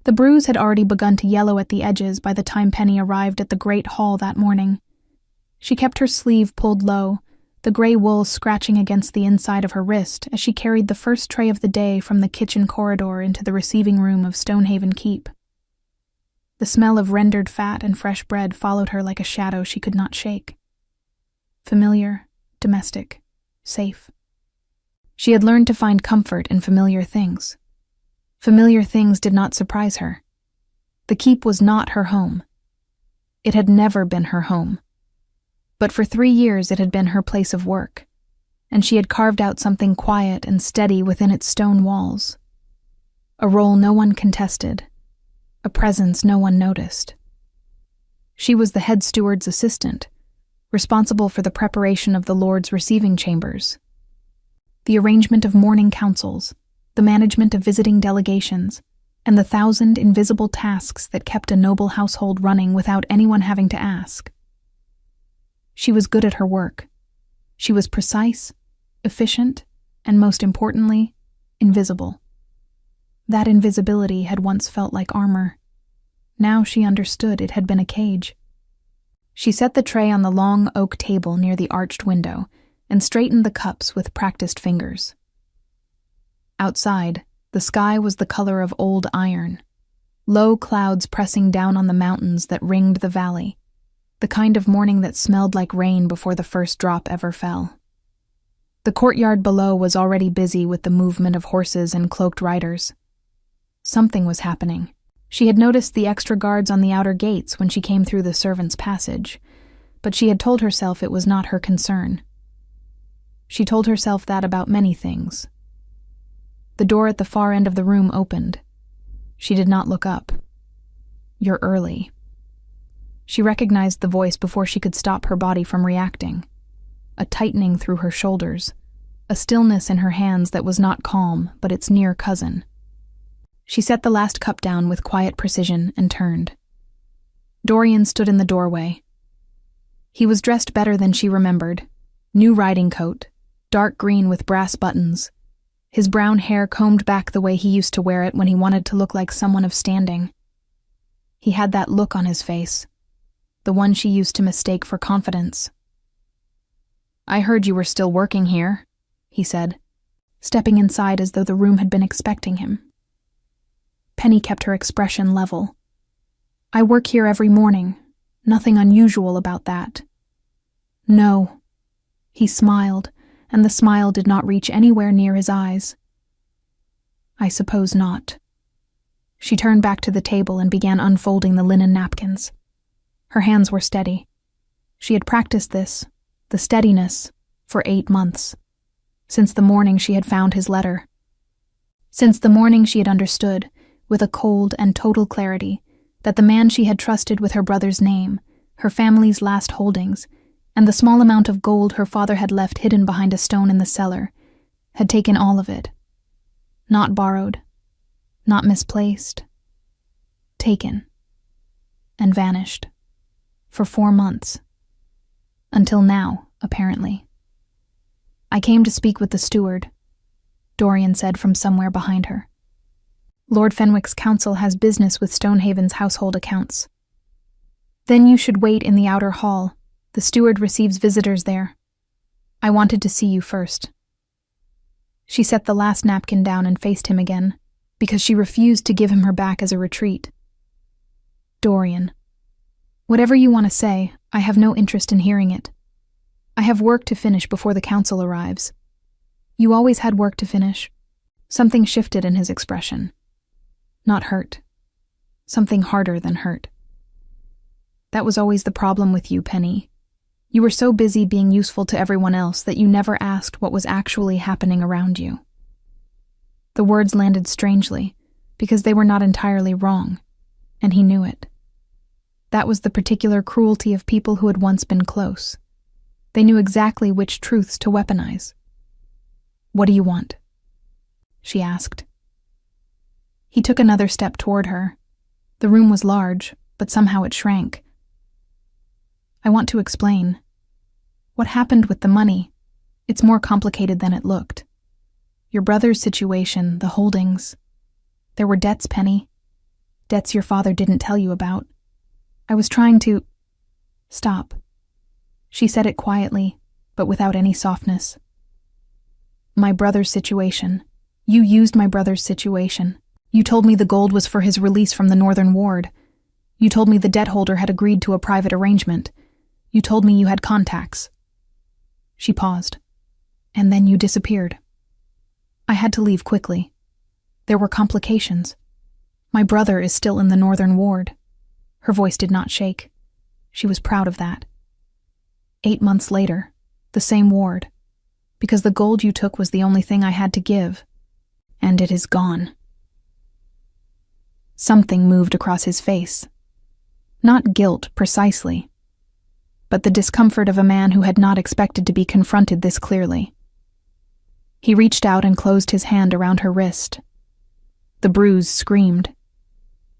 The bruise had already begun to yellow at the edges by the time Penny arrived at the great hall that morning. She kept her sleeve pulled low, the gray wool scratching against the inside of her wrist as she carried the first tray of the day from the kitchen corridor into the receiving room of Stonehaven Keep. The smell of rendered fat and fresh bread followed her like a shadow she could not shake. Familiar, domestic, safe. She had learned to find comfort in familiar things. Familiar things did not surprise her. The keep was not her home. It had never been her home. But for 3 years it had been her place of work, and she had carved out something quiet and steady within its stone walls. A role no one contested, a presence no one noticed. She was the head steward's assistant, responsible for the preparation of the Lord's receiving chambers, the arrangement of morning councils, the management of visiting delegations, and the 1,000 invisible tasks that kept a noble household running without anyone having to ask. She was good at her work. She was precise, efficient, and most importantly, invisible. That invisibility had once felt like armor. Now she understood it had been a cage. She set the tray on the long oak table near the arched window and straightened the cups with practiced fingers. Outside, the sky was the color of old iron, low clouds pressing down on the mountains that ringed the valley, the kind of morning that smelled like rain before the first drop ever fell. The courtyard below was already busy with the movement of horses and cloaked riders. Something was happening. She had noticed the extra guards on the outer gates when she came through the servants' passage, but she had told herself it was not her concern. She told herself that about many things. The door at the far end of the room opened. She did not look up. "You're early." She recognized the voice before she could stop her body from reacting. A tightening through her shoulders, a stillness in her hands that was not calm, but its near cousin. She set the last cup down with quiet precision and turned. Dorian stood in the doorway. He was dressed better than she remembered. New riding coat, dark green with brass buttons, his brown hair combed back the way he used to wear it when he wanted to look like someone of standing. He had that look on his face, the one she used to mistake for confidence. "I heard you were still working here," he said, stepping inside as though the room had been expecting him. Penny kept her expression level. "I work here every morning. Nothing unusual about that." "No." He smiled, and the smile did not reach anywhere near his eyes. "I suppose not." She turned back to the table and began unfolding the linen napkins. Her hands were steady. She had practiced this, the steadiness, for 8 months, since the morning she had found his letter. Since the morning she had understood, with a cold and total clarity, that the man she had trusted with her brother's name, her family's last holdings, and the small amount of gold her father had left hidden behind a stone in the cellar, had taken all of it. Not borrowed, not misplaced. Taken. And vanished. For 4 months. Until now, apparently. "I came to speak with the steward," Dorian said from somewhere behind her. "Lord Fenwick's council has business with Stonehaven's household accounts." "Then you should wait in the outer hall. The steward receives visitors there. I wanted to see you first." She set the last napkin down and faced him again, because she refused to give him her back as a retreat. "Dorian, whatever you want to say, I have no interest in hearing it. I have work to finish before the council arrives." "You always had work to finish." Something shifted in his expression. Not hurt. Something harder than hurt. "That was always the problem with you, Penny. You were so busy being useful to everyone else that you never asked what was actually happening around you." The words landed strangely, because they were not entirely wrong, and he knew it. That was the particular cruelty of people who had once been close. They knew exactly which truths to weaponize. "What do you want?" she asked. He took another step toward her. The room was large, but somehow it shrank. "I want to explain. What happened with the money? It's more complicated than it looked. Your brother's situation, the holdings. There were debts, Penny. Debts your father didn't tell you about. I was trying to— Stop. She said it quietly, but without any softness. My brother's situation. You used my brother's situation. You told me the gold was for his release from the Northern Ward. You told me the debt holder had agreed to a private arrangement. You told me you had contacts. She paused. And then you disappeared. I had to leave quickly. There were complications. My brother is still in the Northern Ward. Her voice did not shake. She was proud of that. 8 months later, the same ward, because the gold you took was the only thing I had to give, and it is gone. Something moved across his face. Not guilt, precisely, but the discomfort of a man who had not expected to be confronted this clearly. He reached out and closed his hand around her wrist. The bruise screamed.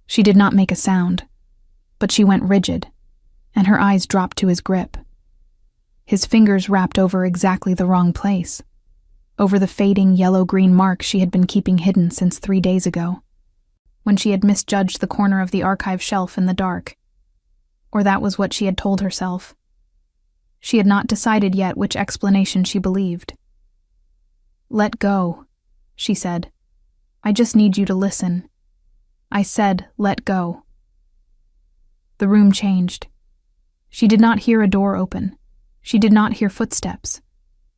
She did not make a sound, but she went rigid, and her eyes dropped to his grip. His fingers wrapped over exactly the wrong place, over the fading yellow-green mark she had been keeping hidden since 3 days ago, when she had misjudged the corner of the archive shelf in the dark. Or that was what she had told herself. She had not decided yet which explanation she believed. "Let go," she said. "I just need you to listen." I said, "Let go." The room changed. She did not hear a door open. She did not hear footsteps.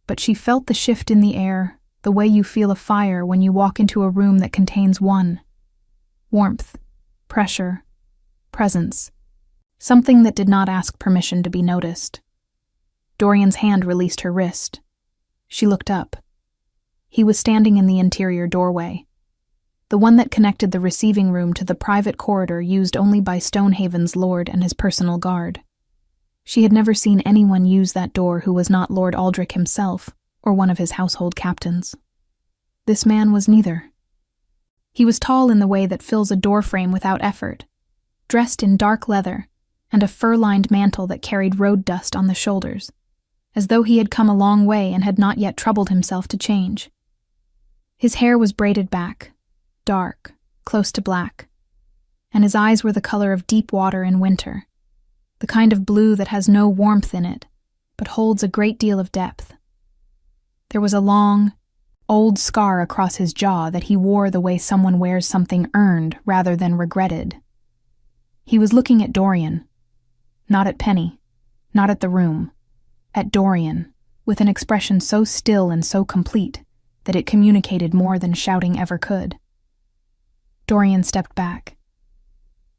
But she felt the shift in the air, the way you feel a fire when you walk into a room that contains one. Warmth, pressure, presence. Something that did not ask permission to be noticed. Dorian's hand released her wrist. She looked up. He was standing in the interior doorway, the one that connected the receiving room to the private corridor used only by Stonehaven's lord and his personal guard. She had never seen anyone use that door who was not Lord Aldrich himself or one of his household captains. This man was neither. He was tall in the way that fills a doorframe without effort, dressed in dark leather and a fur-lined mantle that carried road dust on the shoulders, as though he had come a long way and had not yet troubled himself to change. His hair was braided back, dark, close to black, and his eyes were the color of deep water in winter, the kind of blue that has no warmth in it, but holds a great deal of depth. There was a long, old scar across his jaw that he wore the way someone wears something earned rather than regretted. He was looking at Dorian, not at Penny, not at the room, at Dorian, with an expression so still and so complete that it communicated more than shouting ever could. Dorian stepped back.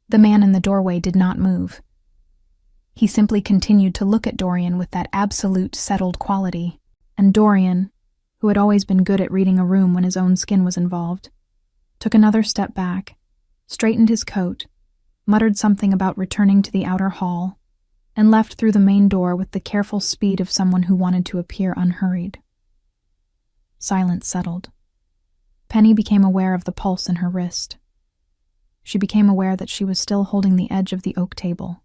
The man in the doorway did not move. He simply continued to look at Dorian with that absolute, settled quality, and Dorian, who had always been good at reading a room when his own skin was involved, took another step back, straightened his coat, muttered something about returning to the outer hall, and left through the main door with the careful speed of someone who wanted to appear unhurried. Silence settled. Penny became aware of the pulse in her wrist. She became aware that she was still holding the edge of the oak table.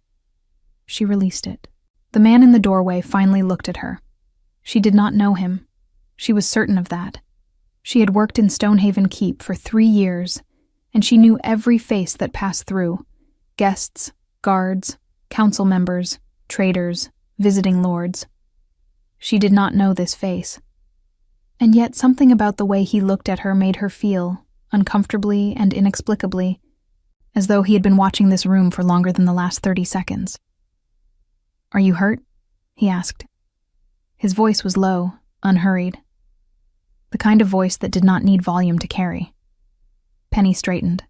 She released it. The man in the doorway finally looked at her. She did not know him. She was certain of that. She had worked in Stonehaven Keep for 3 years, and she knew every face that passed through: guests, guards, council members, traders, visiting lords. She did not know this face. And yet something about the way he looked at her made her feel, uncomfortably and inexplicably, as though he had been watching this room for longer than the last 30 seconds. "Are you hurt?" he asked. His voice was low, unhurried. The kind of voice that did not need volume to carry. Penny straightened.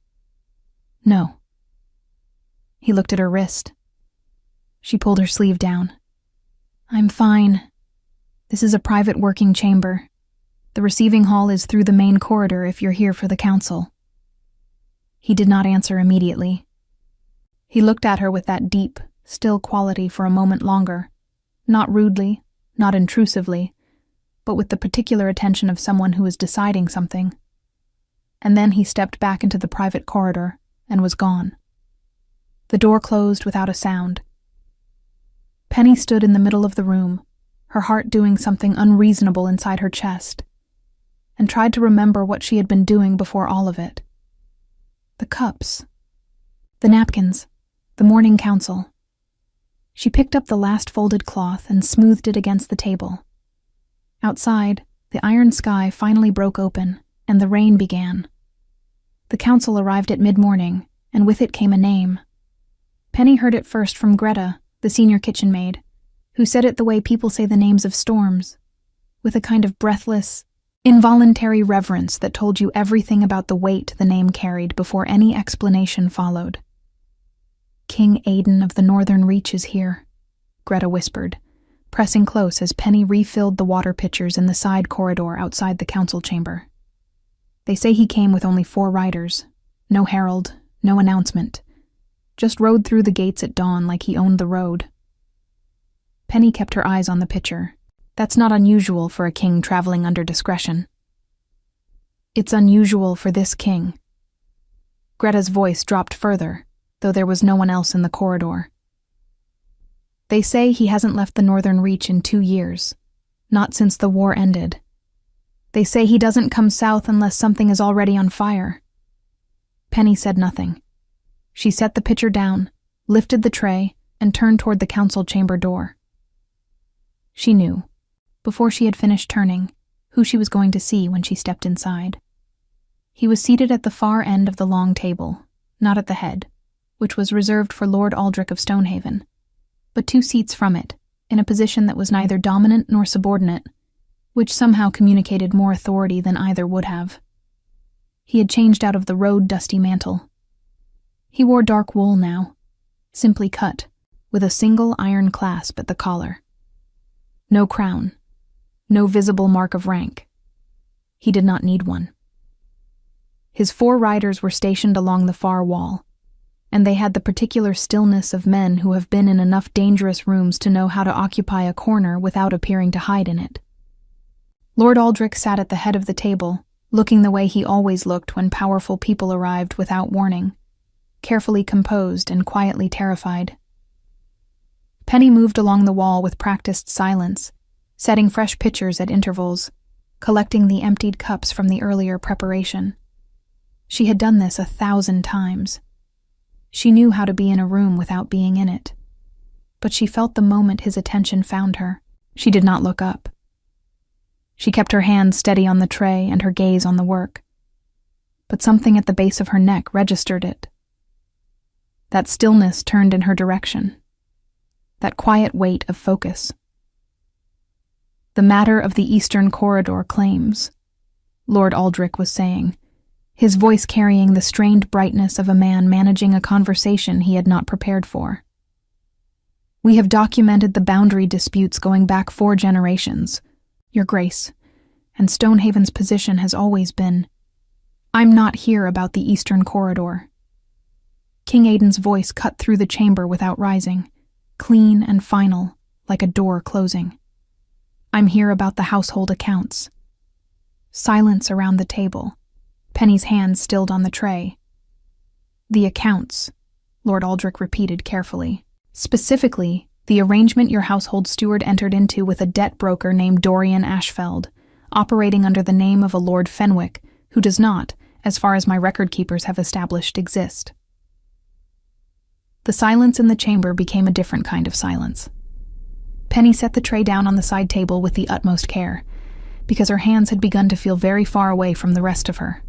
"No." He looked at her wrist. She pulled her sleeve down. "I'm fine. This is a private working chamber. The receiving hall is through the main corridor if you're here for the council." He did not answer immediately. He looked at her with that deep, still quality for a moment longer, not rudely, not intrusively, but with the particular attention of someone who is deciding something. And then he stepped back into the private corridor and was gone. The door closed without a sound. Penny stood in the middle of the room, her heart doing something unreasonable inside her chest, and tried to remember what she had been doing before all of it. The cups. The napkins. The morning council. She picked up the last folded cloth and smoothed it against the table. Outside, the iron sky finally broke open, and the rain began. The council arrived at mid-morning, and with it came a name. Penny heard it first from Greta, the senior kitchen maid, who said it the way people say the names of storms, with a kind of breathless, involuntary reverence that told you everything about the weight the name carried before any explanation followed. "King Aiden of the Northern Reach is here," Greta whispered, pressing close as Penny refilled the water pitchers in the side corridor outside the council chamber. "They say he came with only 4 riders. No herald, no announcement. Just rode through the gates at dawn like he owned the road." Penny kept her eyes on the pitcher. That's not unusual for a king traveling under discretion. "It's unusual for this king." Greta's voice dropped further, though there was no one else in the corridor. "They say he hasn't left the Northern Reach in 2 years, not since the war ended. They say he doesn't come south unless something is already on fire." Penny said nothing. She set the pitcher down, lifted the tray, and turned toward the council chamber door. She knew, before she had finished turning, who she was going to see when she stepped inside. He was seated at the far end of the long table, not at the head, which was reserved for Lord Aldrich of Stonehaven, but 2 seats from it, in a position that was neither dominant nor subordinate, which somehow communicated more authority than either would have. He had changed out of the road-dusty mantle. He wore dark wool now, simply cut, with a single iron clasp at the collar. No crown, no visible mark of rank. He did not need one. His 4 riders were stationed along the far wall, and they had the particular stillness of men who have been in enough dangerous rooms to know how to occupy a corner without appearing to hide in it. Lord Aldrich sat at the head of the table, looking the way he always looked when powerful people arrived without warning, carefully composed and quietly terrified. Penny moved along the wall with practiced silence, setting fresh pitchers at intervals, collecting the emptied cups from the earlier preparation. She had done this 1,000 times. She knew how to be in a room without being in it. But she felt the moment his attention found her. She did not look up. She kept her hand steady on the tray and her gaze on the work. But something at the base of her neck registered it. That stillness turned in her direction. That quiet weight of focus. "The matter of the Eastern Corridor claims," Lord Aldrich was saying, his voice carrying the strained brightness of a man managing a conversation he had not prepared for. "We have documented the boundary disputes going back 4 generations, Your Grace, and Stonehaven's position has always been, I'm not here about the Eastern Corridor." King Aiden's voice cut through the chamber without rising, clean and final, like a door closing. "I'm here about the household accounts." Silence around the table. Penny's hands stilled on the tray. "The accounts," Lord Aldrich repeated carefully. "Specifically, the arrangement your household steward entered into with a debt broker named Dorian Ashfeld, operating under the name of a Lord Fenwick, who does not, as far as my record keepers have established, exist." The silence in the chamber became a different kind of silence. Penny set the tray down on the side table with the utmost care, because her hands had begun to feel very far away from the rest of her.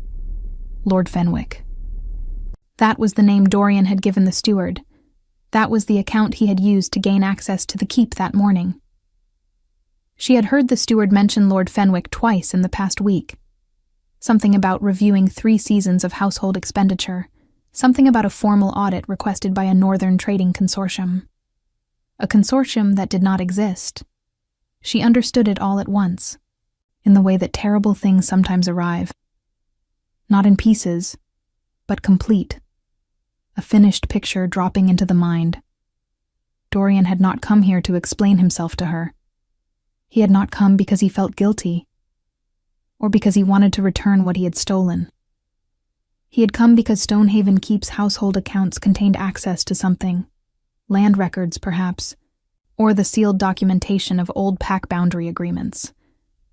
Lord Fenwick. That was the name Dorian had given the steward. That was the account he had used to gain access to the keep that morning. She had heard the steward mention Lord Fenwick twice in the past week. Something about reviewing 3 seasons of household expenditure, something about a formal audit requested by a northern trading consortium. A consortium that did not exist. She understood it all at once, in the way that terrible things sometimes arrive. Not in pieces, but complete. A finished picture dropping into the mind. Dorian had not come here to explain himself to her. He had not come because he felt guilty, or because he wanted to return what he had stolen. He had come because Stonehaven Keep's household accounts contained access to something, land records perhaps, or the sealed documentation of old pack boundary agreements,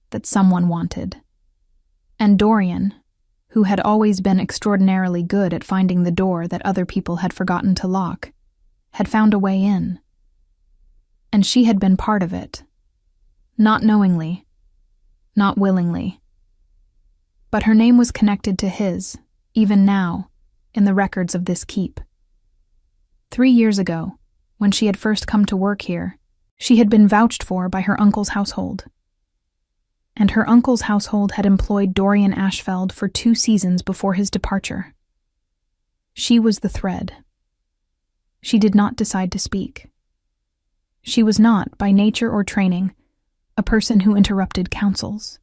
that someone wanted. And Dorian, who had always been extraordinarily good at finding the door that other people had forgotten to lock, had found a way in. And she had been part of it. Not knowingly, not willingly. But her name was connected to his, even now, in the records of this keep. 3 years ago, when she had first come to work here, she had been vouched for by her uncle's household. And her uncle's household had employed Dorian Ashfeld for 2 seasons before his departure. She was the thread. She did not decide to speak. She was not, by nature or training, a person who interrupted counsels,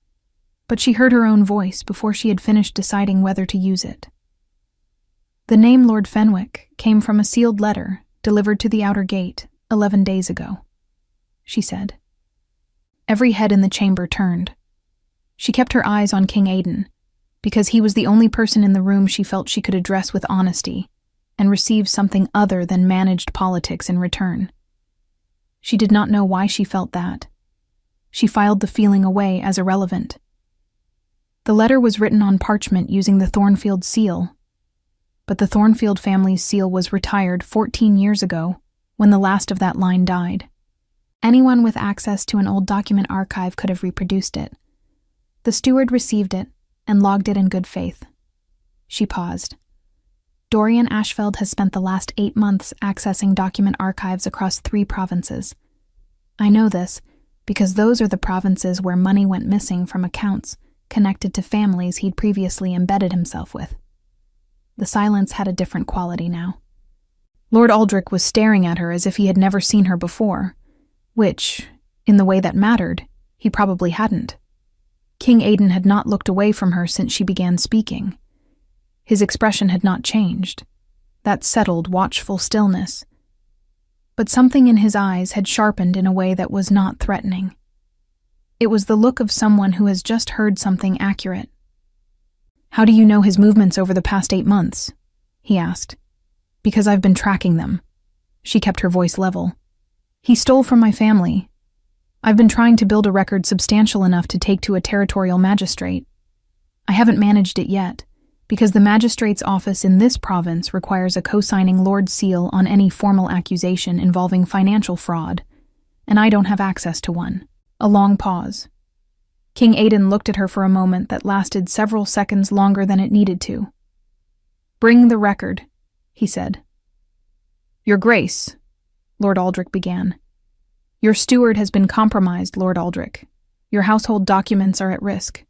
but she heard her own voice before she had finished deciding whether to use it. The name Lord Fenwick came from a sealed letter delivered to the outer gate 11 days ago, she said. Every head in the chamber turned. She kept her eyes on King Aidan, because he was the only person in the room she felt she could address with honesty and receive something other than managed politics in return. She did not know why she felt that. She filed the feeling away as irrelevant. The letter was written on parchment using the Thornfield seal, but the Thornfield family's seal was retired 14 years ago when the last of that line died. Anyone with access to an old document archive could have reproduced it. The steward received it and logged it in good faith. She paused. Dorian Ashfeld has spent the last 8 months accessing document archives across 3 provinces. I know this because those are the provinces where money went missing from accounts connected to families he'd previously embedded himself with. The silence had a different quality now. Lord Aldrich was staring at her as if he had never seen her before, which, in the way that mattered, he probably hadn't. King Aidan had not looked away from her since she began speaking. His expression had not changed, that settled, watchful stillness. But something in his eyes had sharpened in a way that was not threatening. It was the look of someone who has just heard something accurate. "How do you know his movements over the past 8 months?" he asked. "Because I've been tracking them." She kept her voice level. "He stole from my family. I've been trying to build a record substantial enough to take to a territorial magistrate. I haven't managed it yet, because the magistrate's office in this province requires a co-signing Lord seal on any formal accusation involving financial fraud, and I don't have access to one." A long pause. King Aidan looked at her for a moment that lasted several seconds longer than it needed to. "Bring the record," he said. "Your Grace," Lord Aldrich began. "Your steward has been compromised, Lord Aldrich. Your household documents are at risk.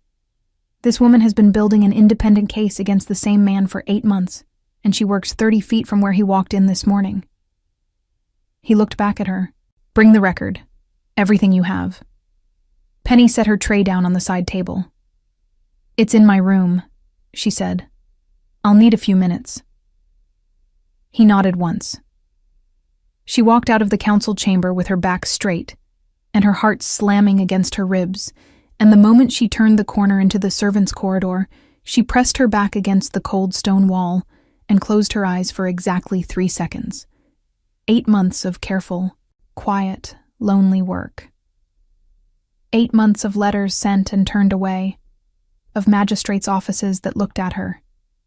This woman has been building an independent case against the same man for 8 months, and she works 30 feet from where he walked in this morning." He looked back at her. "Bring the record. Everything you have." Penny set her tray down on the side table. "It's in my room," she said. "I'll need a few minutes." He nodded once. She walked out of the council chamber with her back straight, and her heart slamming against her ribs, and the moment she turned the corner into the servants' corridor, she pressed her back against the cold stone wall and closed her eyes for exactly 3 seconds. 8 months of careful, quiet, lonely work. 8 months of letters sent and turned away, of magistrates' offices that looked at her,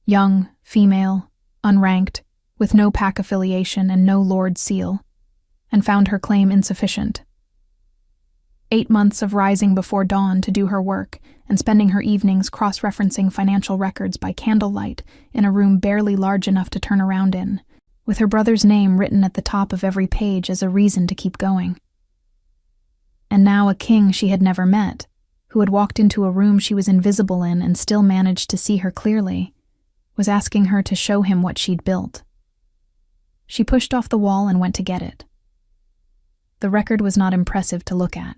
young, female, unranked, with no pack affiliation and no lord seal, and found her claim insufficient. 8 months of rising before dawn to do her work and spending her evenings cross-referencing financial records by candlelight in a room barely large enough to turn around in, with her brother's name written at the top of every page as a reason to keep going. And now a king she had never met, who had walked into a room she was invisible in and still managed to see her clearly, was asking her to show him what she'd built. She pushed off the wall and went to get it. The record was not impressive to look at.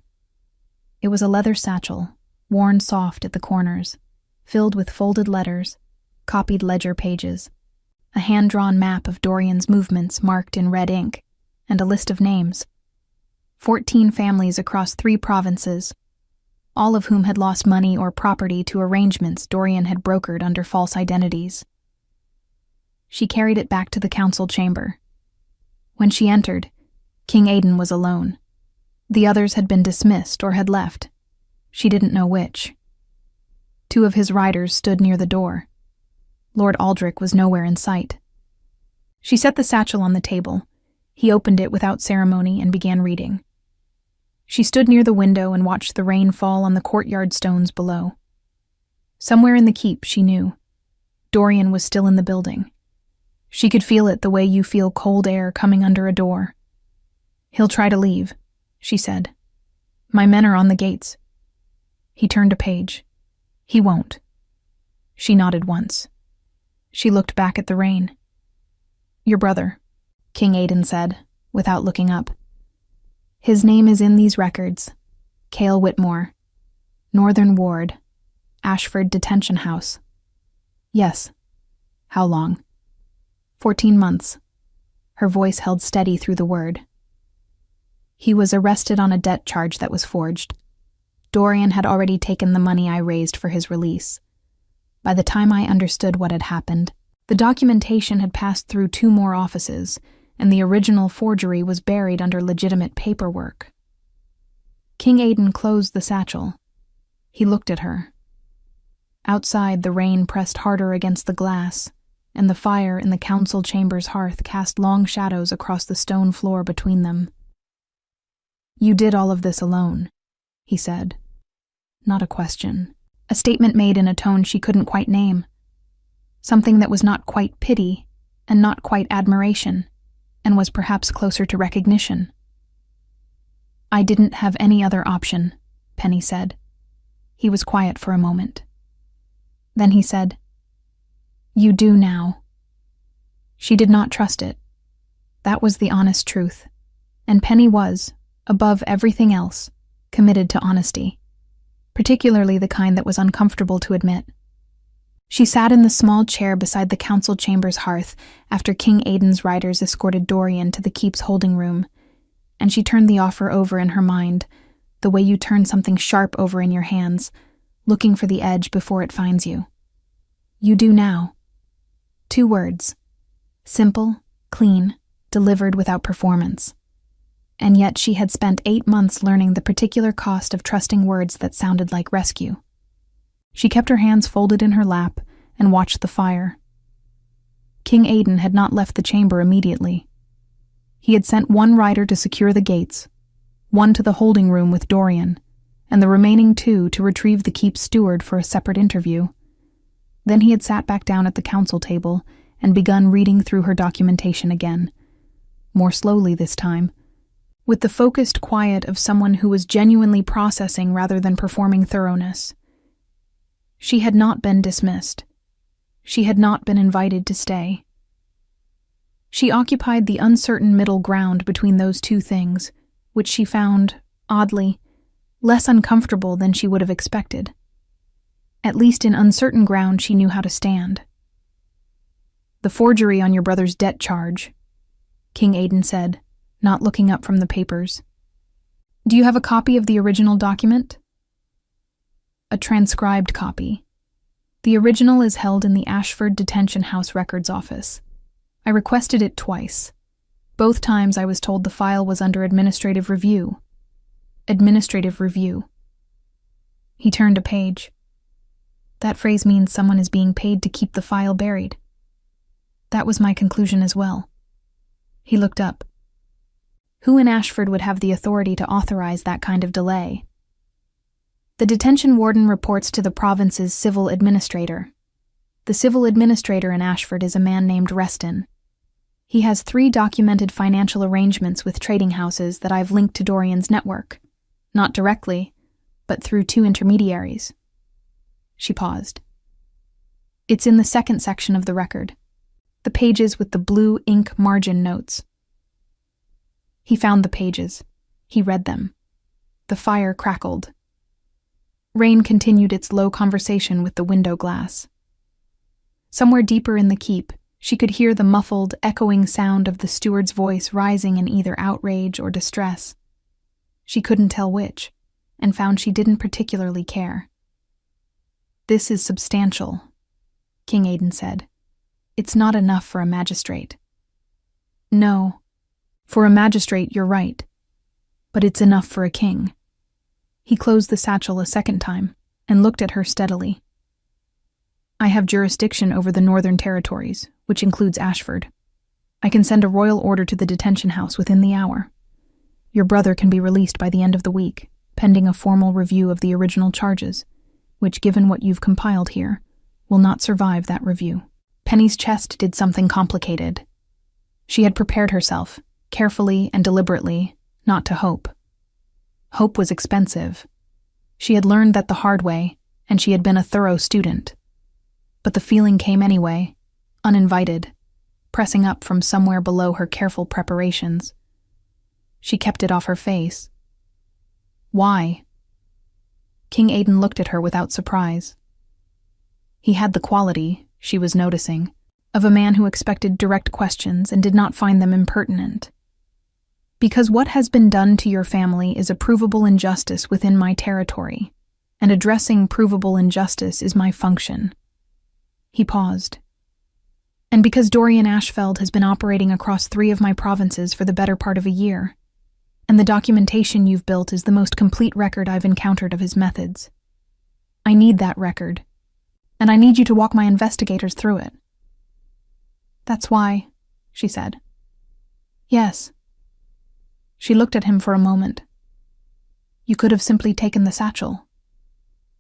It was a leather satchel, worn soft at the corners, filled with folded letters, copied ledger pages, a hand-drawn map of Dorian's movements marked in red ink, and a list of names. 14 families across 3 provinces, all of whom had lost money or property to arrangements Dorian had brokered under false identities. She carried it back to the council chamber. When she entered, King Aidan was alone. The others had been dismissed or had left. She didn't know which. 2 of his riders stood near the door, Lord Aldrich was nowhere in sight. She set the satchel on the table. He opened it without ceremony and began reading. She stood near the window and watched the rain fall on the courtyard stones below. Somewhere in the keep, she knew, Dorian was still in the building. She could feel it the way you feel cold air coming under a door. "He'll try to leave," she said. "My men are on the gates." He turned a page. "He won't." She nodded once. She looked back at the rain. "Your brother," King Aidan said, without looking up. "His name is in these records. Cale Whitmore. Northern Ward. Ashford Detention House." "Yes." "How long?" 14 months. Her voice held steady through the word. "He was arrested on a debt charge that was forged. Dorian had already taken the money I raised for his release. By the time I understood what had happened, the documentation had passed through 2 more offices, and the original forgery was buried under legitimate paperwork." King Aidan closed the satchel. He looked at her. Outside, the rain pressed harder against the glass, and the fire in the council chamber's hearth cast long shadows across the stone floor between them. "You did all of this alone," he said. Not a question. A statement made in a tone she couldn't quite name. Something that was not quite pity, and not quite admiration, and was perhaps closer to recognition. "I didn't have any other option," Penny said. He was quiet for a moment. Then he said, "You do now." She did not trust it. That was the honest truth, and Penny was, above everything else, committed to honesty, particularly the kind that was uncomfortable to admit. She sat in the small chair beside the council chamber's hearth after King Aidan's riders escorted Dorian to the keep's holding room, and she turned the offer over in her mind, the way you turn something sharp over in your hands, looking for the edge before it finds you. You do now. 2 words. Simple, clean, delivered without performance. And yet she had spent 8 months learning the particular cost of trusting words that sounded like rescue. She kept her hands folded in her lap and watched the fire. King Aidan had not left the chamber immediately. He had sent 1 rider to secure the gates, 1 to the holding room with Dorian, and the remaining 2 to retrieve the keep's steward for a separate interview. Then he had sat back down at the council table and begun reading through her documentation again, more slowly this time, with the focused quiet of someone who was genuinely processing rather than performing thoroughness. She had not been dismissed. She had not been invited to stay. She occupied the uncertain middle ground between those 2 things, which she found, oddly, less uncomfortable than she would have expected. At least in uncertain ground she knew how to stand. "The forgery on your brother's debt charge," King Aidan said, not looking up from the papers. "Do you have a copy of the original document?" "A transcribed copy. The original is held in the Ashford Detention House Records Office. I requested it twice. Both times I was told the file was under administrative review." Administrative review. He turned a page. "That phrase means someone is being paid to keep the file buried." That was my conclusion as well. He looked up. Who in Ashford would have the authority to authorize that kind of delay? "The detention warden reports to the province's civil administrator. The civil administrator in Ashford is a man named Reston. He has 3 documented financial arrangements with trading houses that I've linked to Dorian's network. Not directly, but through 2 intermediaries." She paused. "It's in the 2nd section of the record. The pages with the blue ink margin notes." He found the pages. He read them. The fire crackled. Rain continued its low conversation with the window glass. Somewhere deeper in the keep, she could hear the muffled, echoing sound of the steward's voice rising in either outrage or distress. She couldn't tell which, and found she didn't particularly care. "This is substantial," King Aidan said. "It's not enough for a magistrate." "No, for a magistrate you're right, but it's enough for a king." He closed the satchel a second time and looked at her steadily. I have jurisdiction over the Northern Territories, which includes Ashford. I can send a royal order to the detention house within the hour. Your brother can be released by the end of the week, pending a formal review of the original charges, which, given what you've compiled here, will not survive that review." Penny's chest did something complicated. She had prepared herself, carefully and deliberately, not to hope. Hope was expensive. She had learned that the hard way, and she had been a thorough student. But the feeling came anyway, uninvited, pressing up from somewhere below her careful preparations. She kept it off her face. Why? King Aidan looked at her without surprise. He had the quality, she was noticing, of a man who expected direct questions and did not find them impertinent. "Because what has been done to your family is a provable injustice within my territory, and addressing provable injustice is my function." He paused. "And because Dorian Ashfeld has been operating across 3 of my provinces for the better part of a year, and the documentation you've built is the most complete record I've encountered of his methods. I need that record, and I need you to walk my investigators through it." "That's why," she said. "Yes." She looked at him for a moment. "You could have simply taken the satchel."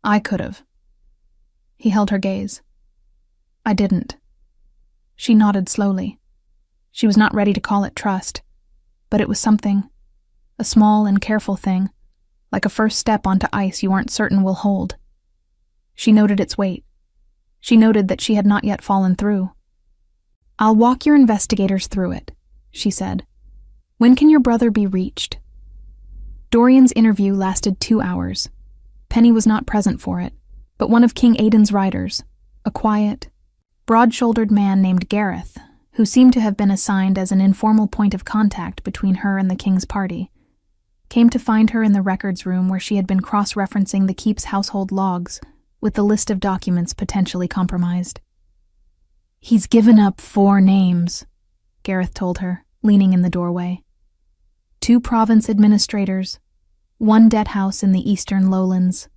"I could have." He held her gaze. "I didn't." She nodded slowly. She was not ready to call it trust, but it was something, a small and careful thing, like a first step onto ice you aren't certain will hold. She noted its weight. She noted that she had not yet fallen through. "I'll walk your investigators through it," she said. "When can your brother be reached?" Dorian's interview lasted 2 hours. Penny was not present for it, but one of King Aidan's riders, a quiet, broad-shouldered man named Gareth, who seemed to have been assigned as an informal point of contact between her and the king's party, came to find her in the records room where she had been cross-referencing the keep's household logs with the list of documents potentially compromised. "He's given up 4 names, Gareth told her, leaning in the doorway. 2 province administrators, 1 debt house in the eastern lowlands,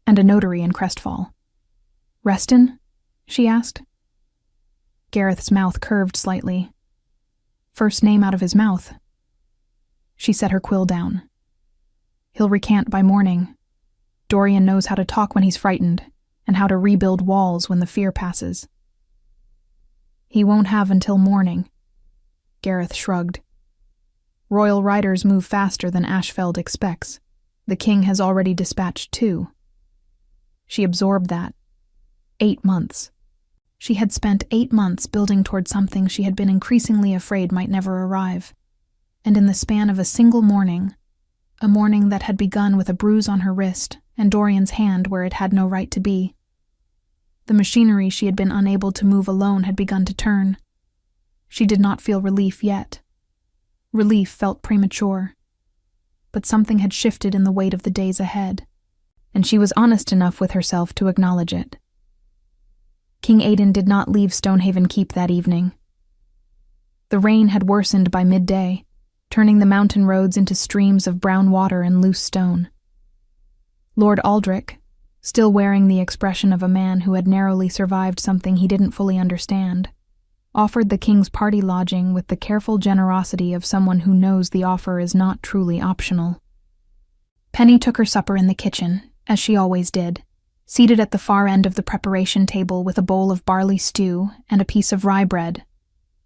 and a notary in Crestfall. "Reston?" she asked. Gareth's mouth curved slightly. First name out of his mouth. She set her quill down. "He'll recant by morning. Dorian knows how to talk when he's frightened, and how to rebuild walls when the fear passes." "He won't have until morning." Gareth shrugged. "Royal riders move faster than Ashfeld expects. The king has already dispatched 2. She absorbed that. 8 months. She had spent 8 months building toward something she had been increasingly afraid might never arrive. And in the span of a single morning, a morning that had begun with a bruise on her wrist and Dorian's hand where it had no right to be, the machinery she had been unable to move alone had begun to turn. She did not feel relief yet. Relief felt premature. But something had shifted in the weight of the days ahead, and she was honest enough with herself to acknowledge it. King Aidan did not leave Stonehaven Keep that evening. The rain had worsened by midday, turning the mountain roads into streams of brown water and loose stone. Lord Aldrich, still wearing the expression of a man who had narrowly survived something he didn't fully understand, offered the king's party lodging with the careful generosity of someone who knows the offer is not truly optional. Penny took her supper in the kitchen, as she always did, seated at the far end of the preparation table with a bowl of barley stew and a piece of rye bread,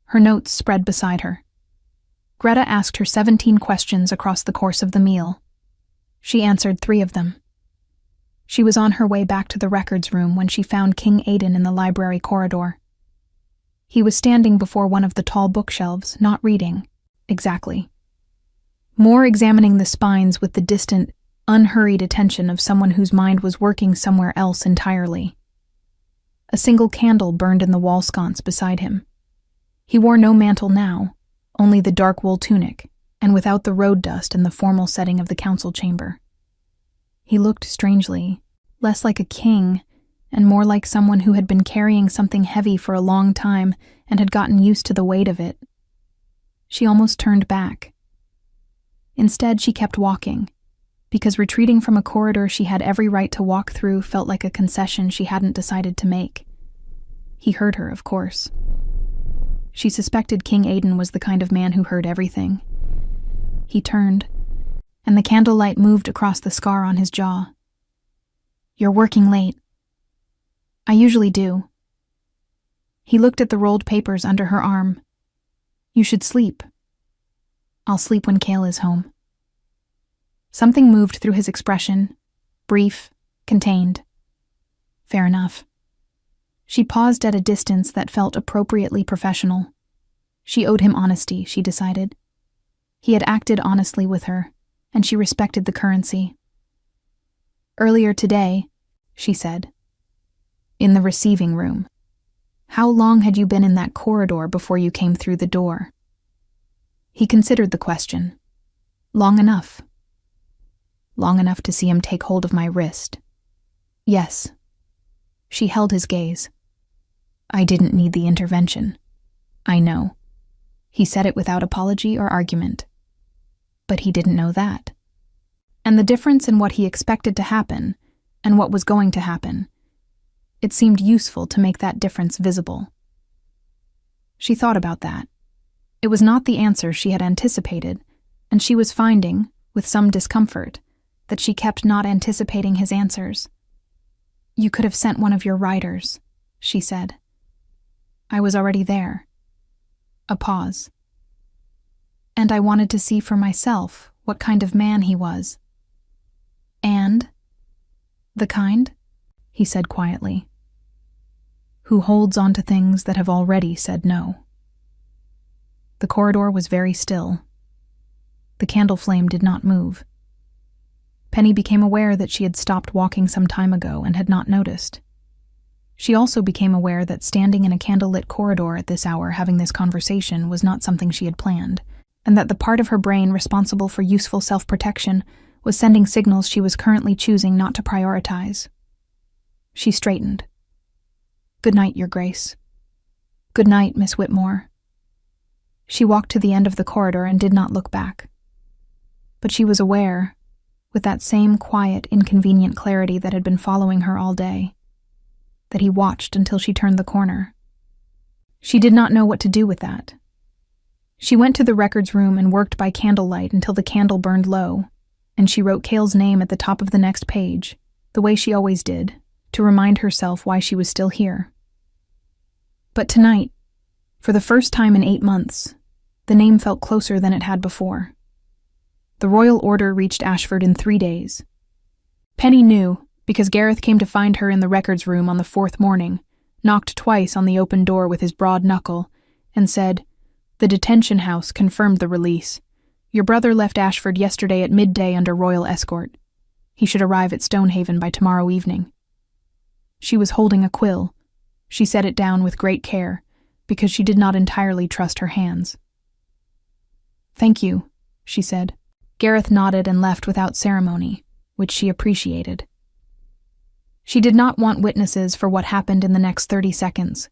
her notes spread beside her. Greta asked her 17 questions across the course of the meal. She answered 3 of them. She was on her way back to the records room when she found King Aidan in the library corridor. He was standing before one of the tall bookshelves, not reading, exactly. More examining the spines with the distant, unhurried attention of someone whose mind was working somewhere else entirely. A single candle burned in the wall sconce beside him. He wore no mantle now, only the dark wool tunic, and without the road dust and the formal setting of the council chamber. He looked strangely, less like a king, and more like someone who had been carrying something heavy for a long time and had gotten used to the weight of it. She almost turned back. Instead, she kept walking, because retreating from a corridor she had every right to walk through felt like a concession she hadn't decided to make. He heard her, of course. She suspected King Aiden was the kind of man who heard everything. He turned, and the candlelight moved across the scar on his jaw. "You're working late." "I usually do." He looked at the rolled papers under her arm. "You should sleep." "I'll sleep when Kale is home." Something moved through his expression, brief, contained. Fair enough. She paused at a distance that felt appropriately professional. She owed him honesty, she decided. He had acted honestly with her, and she respected the currency. "Earlier today," she said. "In the receiving room. How long had you been in that corridor before you came through the door?" He considered the question. "Long enough." "Long enough to see him take hold of my wrist." "Yes." She held his gaze. "I didn't need the intervention." "I know." He said it without apology or argument. But he didn't know that. And the difference in what he expected to happen and what was going to happen, it seemed useful to make that difference visible. She thought about that. It was not the answer she had anticipated, and she was finding, with some discomfort, that she kept not anticipating his answers. "You could have sent one of your riders," she said. "I was already there." A pause. "And I wanted to see for myself what kind of man he was." "And?" "The kind," he said quietly, "who holds on to things that have already said no." The corridor was very still. The candle flame did not move. Penny became aware that she had stopped walking some time ago and had not noticed. She also became aware that standing in a candlelit corridor at this hour having this conversation was not something she had planned, and that the part of her brain responsible for useful self-protection was sending signals she was currently choosing not to prioritize. She straightened. "Good night, Your Grace." "Good night, Miss Whitmore." She walked to the end of the corridor and did not look back. But she was aware, with that same quiet, inconvenient clarity that had been following her all day, that he watched until she turned the corner. She did not know what to do with that. She went to the records room and worked by candlelight until the candle burned low, and she wrote Kale's name at the top of the next page, the way she always did, to remind herself why she was still here. But tonight, for the first time in 8 months, the name felt closer than it had before. The royal order reached Ashford in 3 days. Penny knew, because Gareth came to find her in the records room on the 4th morning, knocked twice on the open door with his broad knuckle, and said, "The detention house confirmed the release. Your brother left Ashford yesterday at midday under royal escort. He should arrive at Stonehaven by tomorrow evening." She was holding a quill. She set it down with great care, because she did not entirely trust her hands. "Thank you," she said. Gareth nodded and left without ceremony, which she appreciated. She did not want witnesses for what happened in the next 30 seconds.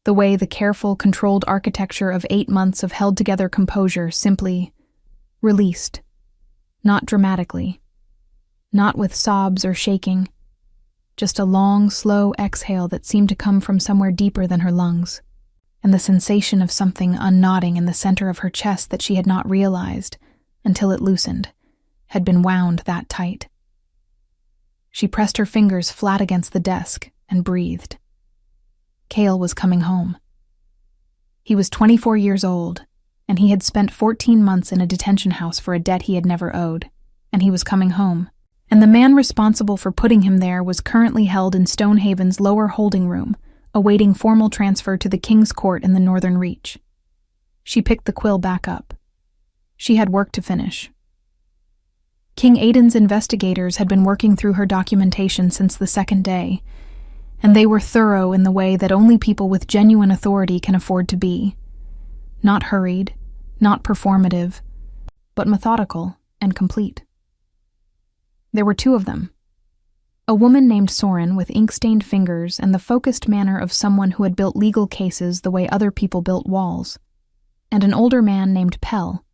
The way the careful, controlled architecture of 8 months of held-together composure simply released. Not dramatically. Not with sobs or shaking. Just a long, slow exhale that seemed to come from somewhere deeper than her lungs, and the sensation of something unknotting in the center of her chest that she had not realized, until it loosened, had been wound that tight. She pressed her fingers flat against the desk and breathed. Kale was coming home. He was 24 years old, and he had spent 14 months in a detention house for a debt he had never owed, and he was coming home. And the man responsible for putting him there was currently held in Stonehaven's lower holding room, awaiting formal transfer to the King's Court in the Northern Reach. She picked the quill back up. She had work to finish. King Aiden's investigators had been working through her documentation since the 2nd day, and they were thorough in the way that only people with genuine authority can afford to be. Not hurried, not performative, but methodical and complete. There were 2 of them. A woman named Soren with ink-stained fingers and the focused manner of someone who had built legal cases the way other people built walls, and an older man named Pell,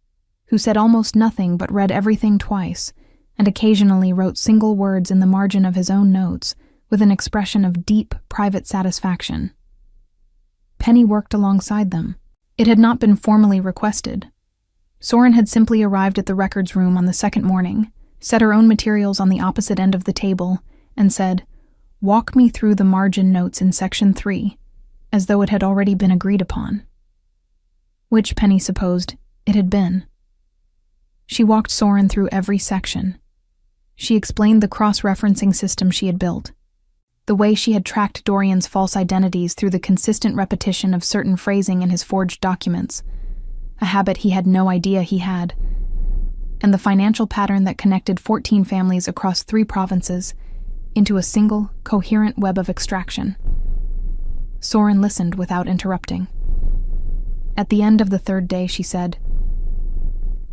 who said almost nothing but read everything twice, and occasionally wrote single words in the margin of his own notes with an expression of deep, private satisfaction. Penny worked alongside them. It had not been formally requested. Soren had simply arrived at the records room on the second morning, set her own materials on the opposite end of the table, and said, "Walk me through the margin notes in section 3, as though it had already been agreed upon." Which Penny supposed it had been. She walked Soren through every section. She explained the cross-referencing system she had built, the way she had tracked Dorian's false identities through the consistent repetition of certain phrasing in his forged documents, a habit he had no idea he had, and the financial pattern that connected 14 families across 3 provinces into a single, coherent web of extraction. Soren listened without interrupting. At the end of the 3rd day, she said,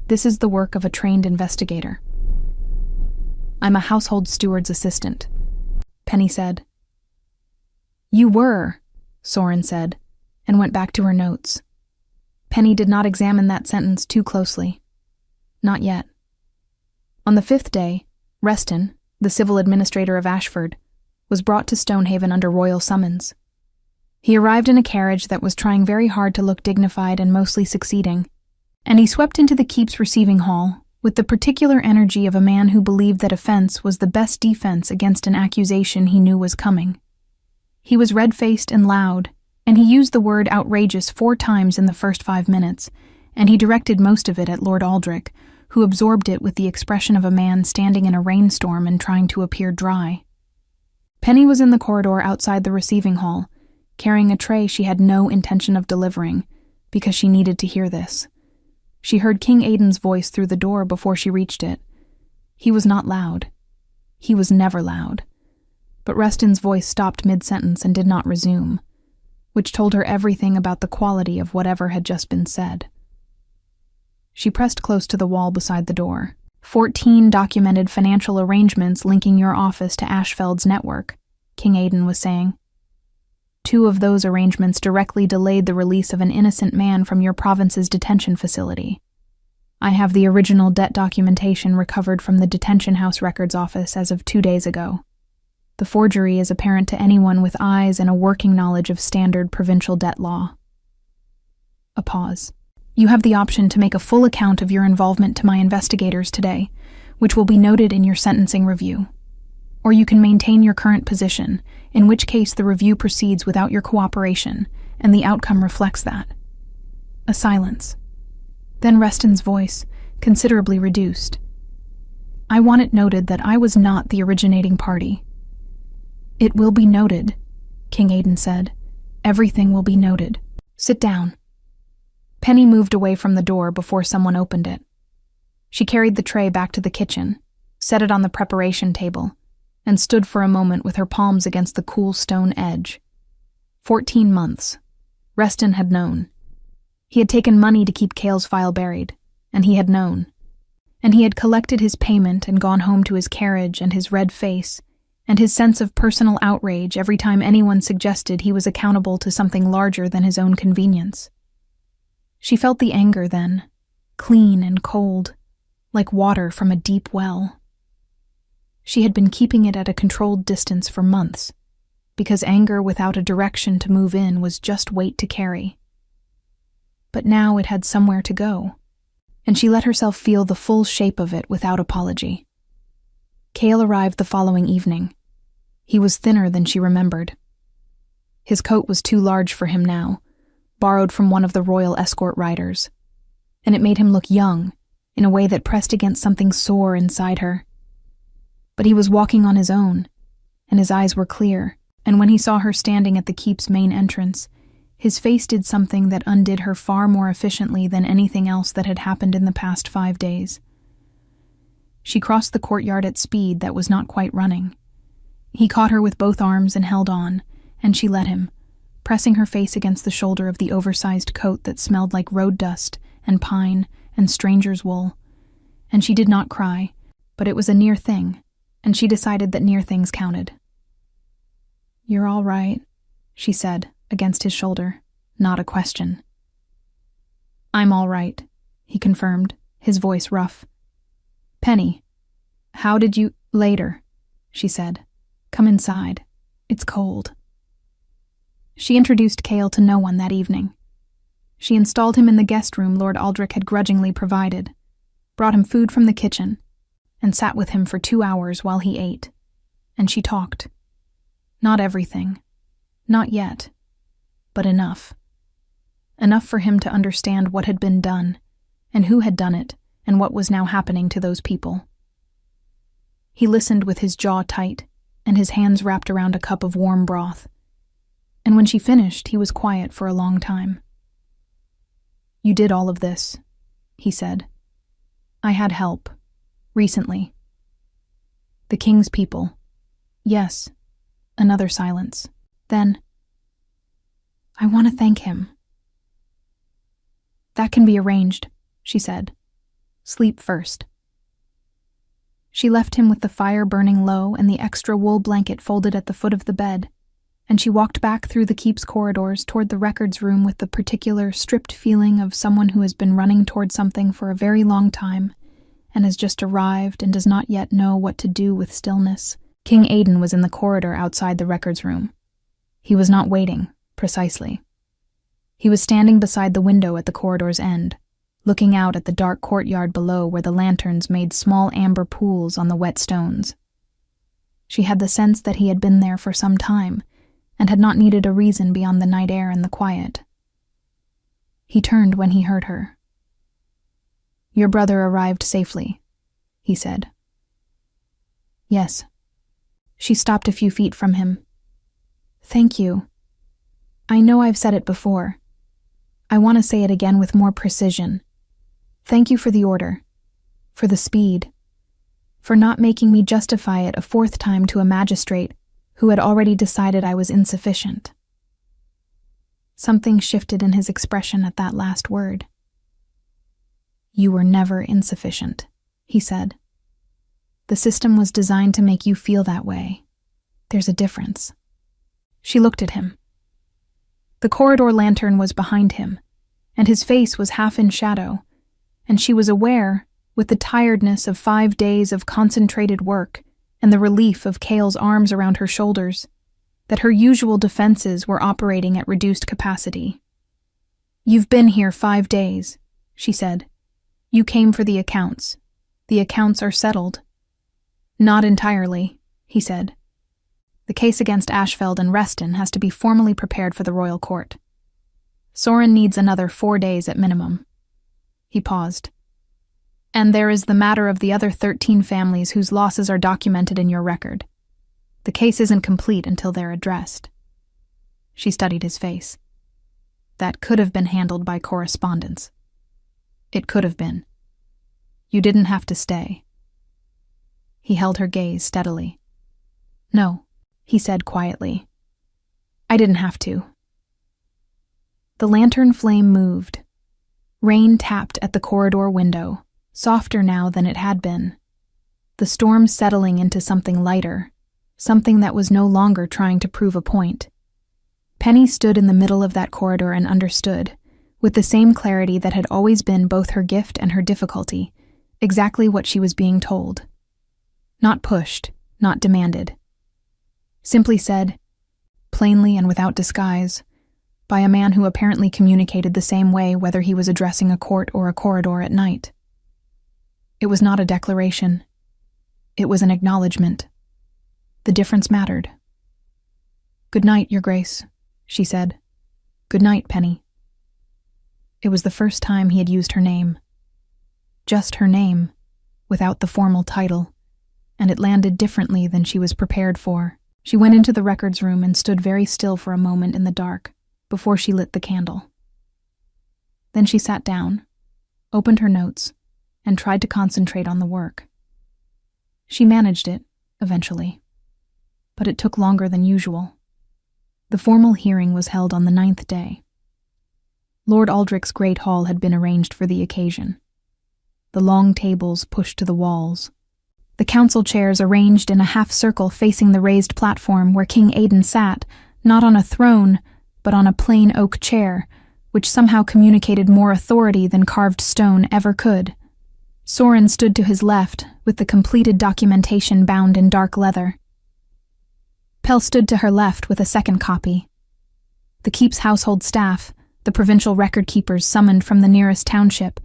"This is the work of a trained investigator. I'm a household steward's assistant," Penny said. "You were," Soren said, and went back to her notes. Penny did not examine that sentence too closely. Not yet. On the 5th day, Reston, the civil administrator of Ashford, was brought to Stonehaven under royal summons. He arrived in a carriage that was trying very hard to look dignified and mostly succeeding, and he swept into the keep's receiving hall with the particular energy of a man who believed that offense was the best defense against an accusation he knew was coming. He was red-faced and loud, and he used the word outrageous 4 times in the first 5 minutes, and he directed most of it at Lord Aldrich, who absorbed it with the expression of a man standing in a rainstorm and trying to appear dry. Penny was in the corridor outside the receiving hall, carrying a tray she had no intention of delivering, because she needed to hear this. She heard King Aidan's voice through the door before she reached it. He was not loud. He was never loud. But Reston's voice stopped mid-sentence and did not resume, which told her everything about the quality of whatever had just been said. She pressed close to the wall beside the door. 14 documented financial arrangements linking your office to Ashfeld's network, King Aidan was saying. 2 of those arrangements directly delayed the release of an innocent man from your province's detention facility. I have the original debt documentation recovered from the detention house records office as of 2 days ago. The forgery is apparent to anyone with eyes and a working knowledge of standard provincial debt law. A pause. You have the option to make a full account of your involvement to my investigators today, which will be noted in your sentencing review. Or you can maintain your current position, in which case the review proceeds without your cooperation, and the outcome reflects that. A silence. Then Reston's voice, considerably reduced. I want it noted that I was not the originating party. It will be noted, King Aidan said. Everything will be noted. Sit down. Penny moved away from the door before someone opened it. She carried the tray back to the kitchen, set it on the preparation table, and stood for a moment with her palms against the cool stone edge. 14 months. Reston had known. He had taken money to keep Cale's file buried, and he had known. And he had collected his payment and gone home to his carriage and his red face, and his sense of personal outrage every time anyone suggested he was accountable to something larger than his own convenience. She felt the anger then, clean and cold, like water from a deep well. She had been keeping it at a controlled distance for months, because anger without a direction to move in was just weight to carry. But now it had somewhere to go, and she let herself feel the full shape of it without apology. Cale arrived the following evening. He was thinner than she remembered. His coat was too large for him now, borrowed from one of the royal escort riders, and it made him look young, in a way that pressed against something sore inside her. But he was walking on his own, and his eyes were clear, and when he saw her standing at the keep's main entrance, his face did something that undid her far more efficiently than anything else that had happened in the past 5 days. She crossed the courtyard at speed that was not quite running. He caught her with both arms and held on, and she let him, pressing her face against the shoulder of the oversized coat that smelled like road dust and pine and stranger's wool. And she did not cry, but it was a near thing, and she decided that near things counted. "You're all right," she said, against his shoulder, not a question. "I'm all right," he confirmed, his voice rough. "Penny, how did you—" "Later," she said. "Come inside. It's cold." She introduced Kale to no one that evening. She installed him in the guest room Lord Aldrich had grudgingly provided, brought him food from the kitchen, and sat with him for 2 hours while he ate. And she talked. Not everything. Not yet. But enough. Enough for him to understand what had been done, and who had done it, and what was now happening to those people. He listened with his jaw tight, and his hands wrapped around a cup of warm broth. And when she finished, he was quiet for a long time. "You did all of this," he said. "I had help. Recently. The king's people." "Yes." Another silence. Then, "I want to thank him." "That can be arranged," she said. "Sleep first." She left him with the fire burning low and the extra wool blanket folded at the foot of the bed, and she walked back through the keep's corridors toward the records room with the particular stripped feeling of someone who has been running toward something for a very long time and has just arrived and does not yet know what to do with stillness. King Aidan was in the corridor outside the records room. He was not waiting, precisely. He was standing beside the window at the corridor's end, looking out at the dark courtyard below where the lanterns made small amber pools on the wet stones. She had the sense that he had been there for some time and had not needed a reason beyond the night air and the quiet. He turned when he heard her. "Your brother arrived safely," he said. "Yes." She stopped a few feet from him. "Thank you. I know I've said it before. I want to say it again with more precision. Thank you for the order, for the speed, for not making me justify it a 4th time to a magistrate who had already decided I was insufficient." Something shifted in his expression at that last word. "You were never insufficient," he said. "The system was designed to make you feel that way. There's a difference." She looked at him. The corridor lantern was behind him, and his face was half in shadow, and she was aware, with the tiredness of 5 days of concentrated work and the relief of Kale's arms around her shoulders, that her usual defenses were operating at reduced capacity. "You've been here 5 days," she said. "You came for the accounts. The accounts are settled." "Not entirely," he said. "The case against Ashfeld and Reston has to be formally prepared for the royal court. Soren needs another 4 days at minimum." He paused. "And there is the matter of the other 13 families whose losses are documented in your record. The case isn't complete until they're addressed." She studied his face. "That could have been handled by correspondence." "It could have been. You didn't have to stay." He held her gaze steadily. "No," he said quietly. "I didn't have to." The lantern flame moved. Rain tapped at the corridor window, softer now than it had been. The storm settling into something lighter, something that was no longer trying to prove a point. Penny stood in the middle of that corridor and understood, with the same clarity that had always been both her gift and her difficulty, exactly what she was being told. Not pushed, not demanded. Simply said, plainly and without disguise, by a man who apparently communicated the same way whether he was addressing a court or a corridor at night. It was not a declaration. It was an acknowledgement. The difference mattered. "Good night, Your Grace," she said. "Good night, Penny." It was the first time he had used her name. Just her name, without the formal title, and it landed differently than she was prepared for. She went into the records room and stood very still for a moment in the dark, before she lit the candle. Then she sat down, opened her notes, and tried to concentrate on the work. She managed it, eventually, but it took longer than usual. The formal hearing was held on the 9th day. Lord Aldrich's great hall had been arranged for the occasion. The long tables pushed to the walls. The council chairs arranged in a half-circle facing the raised platform where King Aidan sat, not on a throne, but on a plain oak chair, which somehow communicated more authority than carved stone ever could. Soren stood to his left, with the completed documentation bound in dark leather. Pell stood to her left with a second copy. the keep's household staff, the provincial record keepers summoned from the nearest township,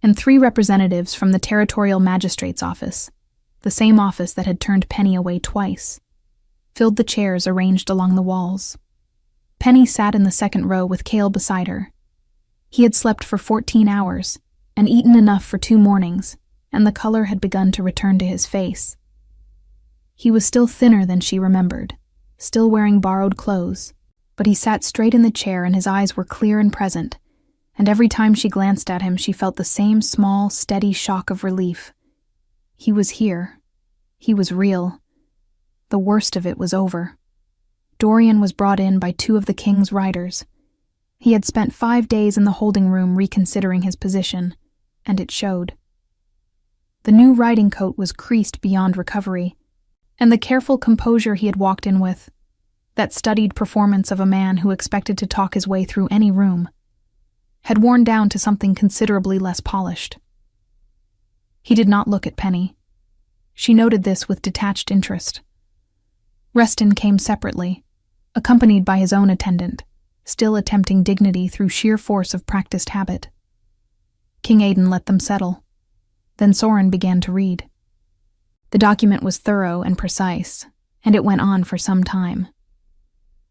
and 3 representatives from the territorial magistrate's office, the same office that had turned Penny away twice, filled the chairs arranged along the walls. Penny sat in the second row with Cale beside her. He had slept for 14 hours and eaten enough for 2 mornings, and the color had begun to return to his face. He was still thinner than she remembered, still wearing borrowed clothes, but he sat straight in the chair and his eyes were clear and present, and every time she glanced at him she felt the same small, steady shock of relief. He was here. He was real. The worst of it was over. Dorian was brought in by 2 of the king's riders. He had spent 5 days in the holding room reconsidering his position, and it showed. The new riding coat was creased beyond recovery, and the careful composure he had walked in with, that studied performance of a man who expected to talk his way through any room, had worn down to something considerably less polished. He did not look at Penny. She noted this with detached interest. Reston came separately, accompanied by his own attendant, still attempting dignity through sheer force of practiced habit. King Aidan let them settle. Then Soren began to read. The document was thorough and precise, and it went on for some time.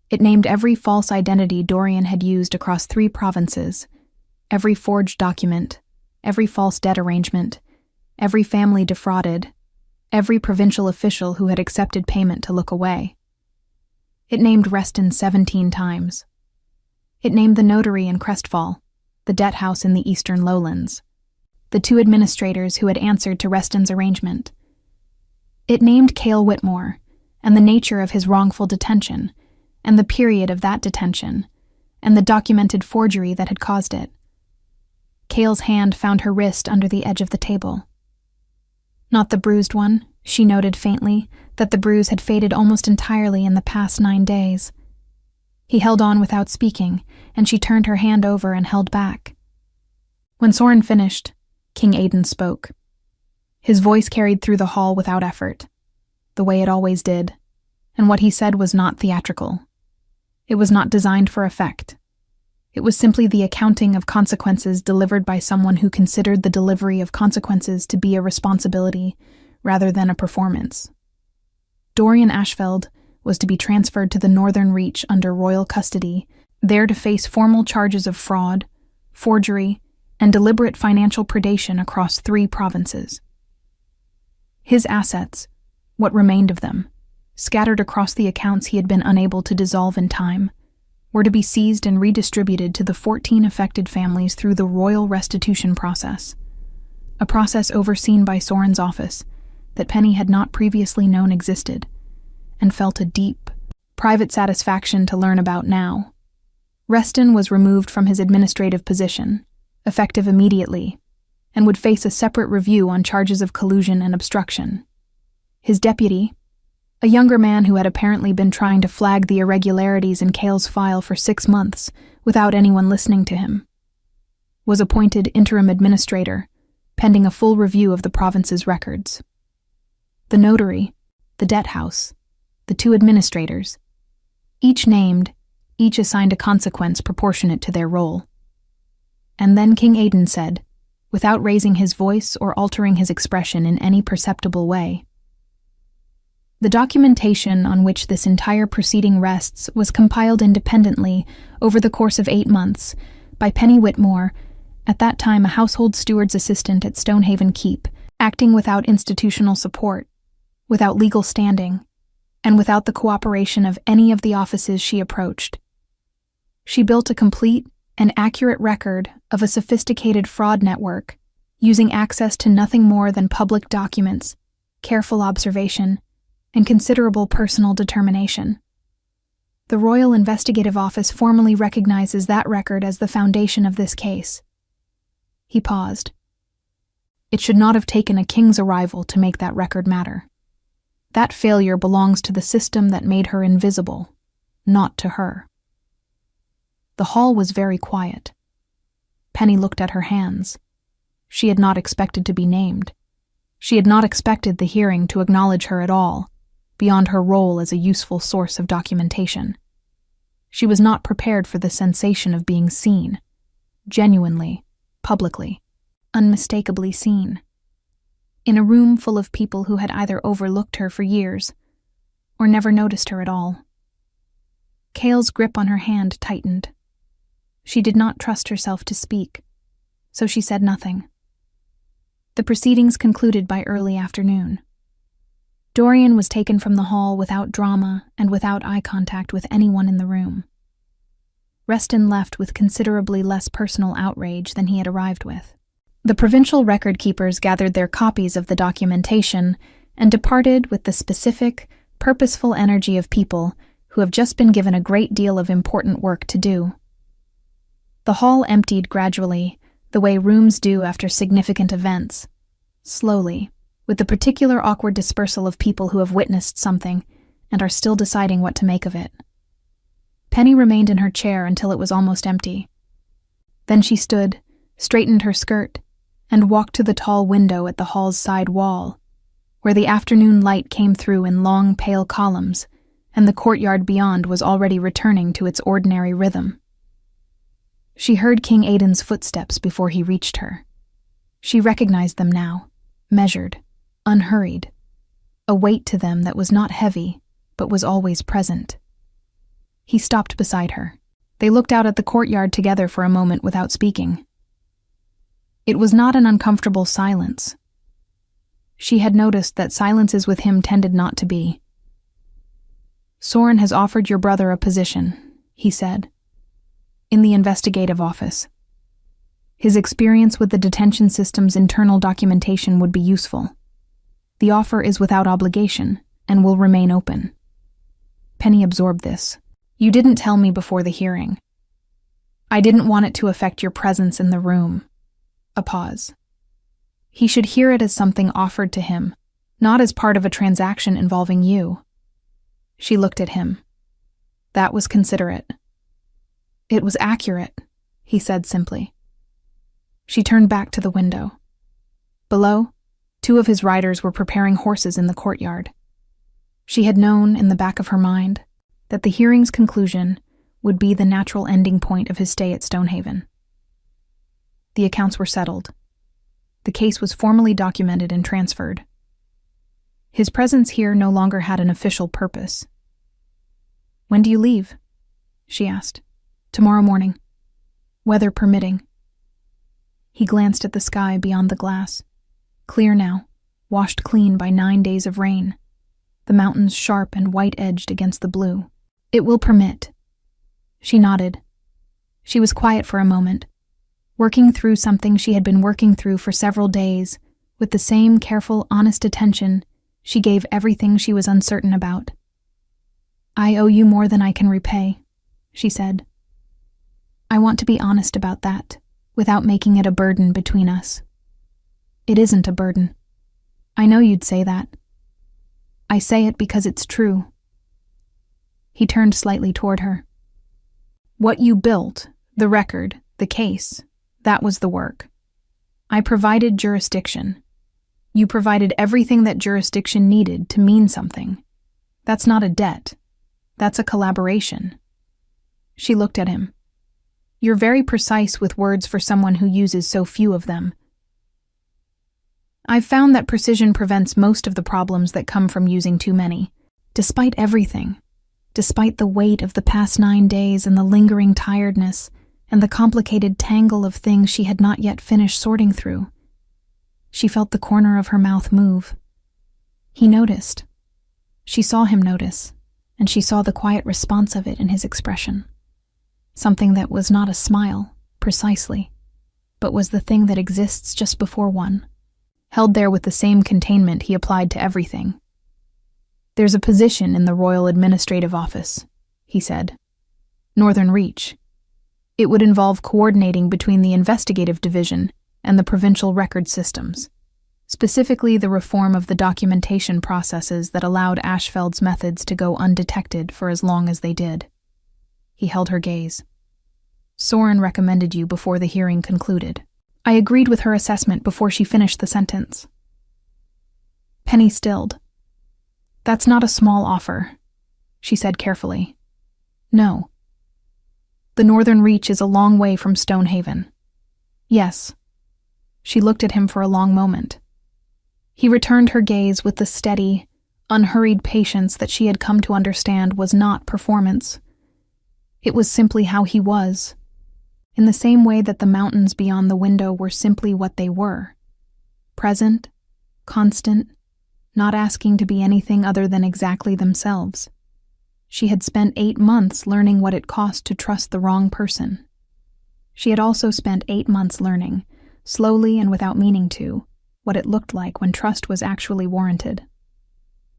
It named every false identity Dorian had used across 3 provinces, every forged document, every false debt arrangement, every family defrauded, every provincial official who had accepted payment to look away. It named Reston 17 times. It named the notary in Crestfall, the debt house in the eastern lowlands, the 2 administrators who had answered to Reston's arrangement. It named Cale Whitmore, and the nature of his wrongful detention, and the period of that detention, and the documented forgery that had caused it. Cale's hand found her wrist under the edge of the table. Not the bruised one, she noted faintly, that the bruise had faded almost entirely in the past 9 days. He held on without speaking, and she turned her hand over and held back. When Soren finished, King Aidan spoke. His voice carried through the hall without effort, the way it always did, and what he said was not theatrical. It was not designed for effect. It was simply the accounting of consequences delivered by someone who considered the delivery of consequences to be a responsibility rather than a performance. Dorian Ashfeld was to be transferred to the Northern Reach under royal custody, there to face formal charges of fraud, forgery, and deliberate financial predation across 3 provinces. His assets, what remained of them, scattered across the accounts he had been unable to dissolve in time, were to be seized and redistributed to the 14 affected families through the royal restitution process, a process overseen by Soren's office that Penny had not previously known existed, and felt a deep, private satisfaction to learn about now. Reston was removed from his administrative position, effective immediately, and would face a separate review on charges of collusion and obstruction. His deputy, a younger man who had apparently been trying to flag the irregularities in Cale's file for 6 months without anyone listening to him, was appointed interim administrator, pending a full review of the province's records. The notary, the debt house, the 2 administrators, each named, each assigned a consequence proportionate to their role. And then King Aidan said, without raising his voice or altering his expression in any perceptible way, the documentation on which this entire proceeding rests was compiled independently over the course of 8 months by Penny Whitmore, at that time a household steward's assistant at Stonehaven Keep, acting without institutional support, without legal standing, and without the cooperation of any of the offices she approached. She built a complete and accurate record of a sophisticated fraud network, using access to nothing more than public documents, careful observation, and considerable personal determination. The Royal Investigative Office formally recognizes that record as the foundation of this case. He paused. It should not have taken a king's arrival to make that record matter. That failure belongs to the system that made her invisible, not to her. The hall was very quiet. Penny looked at her hands. She had not expected to be named. She had not expected the hearing to acknowledge her at all, beyond her role as a useful source of documentation. She was not prepared for the sensation of being seen. Genuinely, publicly, unmistakably seen. In a room full of people who had either overlooked her for years or never noticed her at all. Kale's grip on her hand tightened. She did not trust herself to speak, so she said nothing. The proceedings concluded by early afternoon. Dorian was taken from the hall without drama and without eye contact with anyone in the room. Reston left with considerably less personal outrage than he had arrived with. The provincial record keepers gathered their copies of the documentation and departed with the specific, purposeful energy of people who have just been given a great deal of important work to do. The hall emptied gradually, the way rooms do after significant events, slowly, with the particular awkward dispersal of people who have witnessed something and are still deciding what to make of it. Penny remained in her chair until it was almost empty. Then she stood, straightened her skirt, and walked to the tall window at the hall's side wall, where the afternoon light came through in long, pale columns, and the courtyard beyond was already returning to its ordinary rhythm. She heard King Aiden's footsteps before he reached her. She recognized them now, measured, unhurried, a weight to them that was not heavy, but was always present. He stopped beside her. They looked out at the courtyard together for a moment without speaking. It was not an uncomfortable silence. She had noticed that silences with him tended not to be. "Soren has offered your brother a position," he said, "in the investigative office. His experience with the detention system's internal documentation would be useful. The offer is without obligation and will remain open." Penny absorbed this. "You didn't tell me before the hearing. I didn't want it to affect your presence in the room." A pause. He should hear it as something offered to him, not as part of a transaction involving you. She looked at him. That was considerate. "It was accurate," he said simply. She turned back to the window. Below, 2 of his riders were preparing horses in the courtyard. She had known, in the back of her mind, that the hearing's conclusion would be the natural ending point of his stay at Stonehaven. The accounts were settled. The case was formally documented and transferred. His presence here no longer had an official purpose. "When do you leave?" she asked. "Tomorrow morning. Weather permitting." He glanced at the sky beyond the glass. Clear now, washed clean by 9 days of rain. The mountains sharp and white-edged against the blue. "It will permit." She nodded. She was quiet for a moment, working through something she had been working through for several days, with the same careful, honest attention she gave everything she was uncertain about. "I owe you more than I can repay," she said. "I want to be honest about that, without making it a burden between us." "It isn't a burden. I know you'd say that. I say it because it's true." He turned slightly toward her. "What you built, the record, the case, that was the work. I provided jurisdiction. You provided everything that jurisdiction needed to mean something. That's not a debt. That's a collaboration." She looked at him. "You're very precise with words for someone who uses so few of them. I've found that precision prevents most of the problems that come from using too many. Despite everything, despite the weight of the past 9 days and the lingering tiredness and the complicated tangle of things she had not yet finished sorting through, she felt the corner of her mouth move. He noticed. She saw him notice, and she saw the quiet response of it in his expression. Something that was not a smile, precisely, but was the thing that exists just before one, held there with the same containment he applied to everything. "There's a position in the Royal Administrative Office," he said. "Northern Reach. It would involve coordinating between the investigative division and the provincial record systems, specifically the reform of the documentation processes that allowed Ashfeld's methods to go undetected for as long as they did." He held her gaze. "Soren recommended you before the hearing concluded. I agreed with her assessment before she finished the sentence." Penny stilled. "That's not a small offer," she said carefully. "No, The northern reach is a long way from Stonehaven. Yes. She looked at him for a long moment. He returned her gaze with the steady, unhurried patience that she had come to understand was not performance. It was simply how he was, in the same way that the mountains beyond the window were simply what they were. Present, constant, not asking to be anything other than exactly themselves. She had spent 8 months learning what it cost to trust the wrong person. She had also spent 8 months learning, slowly and without meaning to, what it looked like when trust was actually warranted.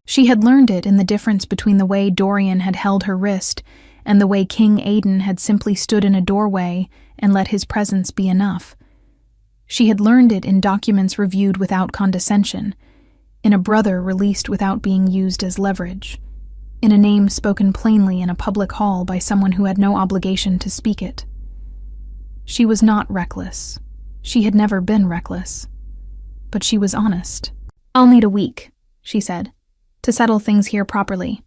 She had learned it in the difference between the way Dorian had held her wrist and the way King Aiden had simply stood in a doorway and let his presence be enough. She had learned it in documents reviewed without condescension, in a brother released without being used as leverage, in a name spoken plainly in a public hall by someone who had no obligation to speak it. She was not reckless. She had never been reckless. But she was honest. "I'll need a week," she said, "to settle things here properly.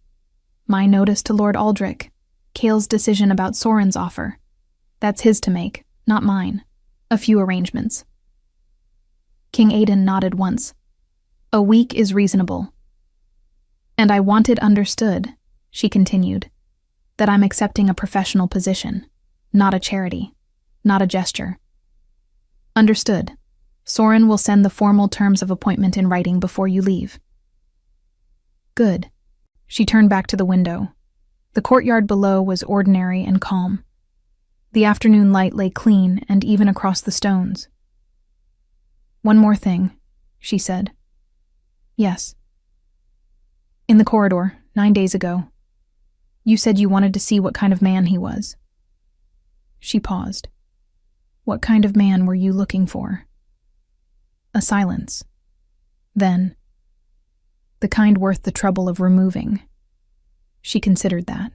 My notice to Lord Aldrich, Cale's decision about Soren's offer. That's his to make, not mine. A few arrangements." King Aiden nodded once. "A week is reasonable. And I want it understood," she continued, "that I'm accepting a professional position, not a charity, not a gesture. Understood. Soren will send the formal terms of appointment in writing before you leave." Good. She turned back to the window. The courtyard below was ordinary and calm. The afternoon light lay clean and even across the stones. "One more thing," she said. "Yes." "In the corridor, 9 days ago, you said you wanted to see what kind of man he was." She paused. "What kind of man were you looking for?" A silence. Then, "The kind worth the trouble of removing." She considered that.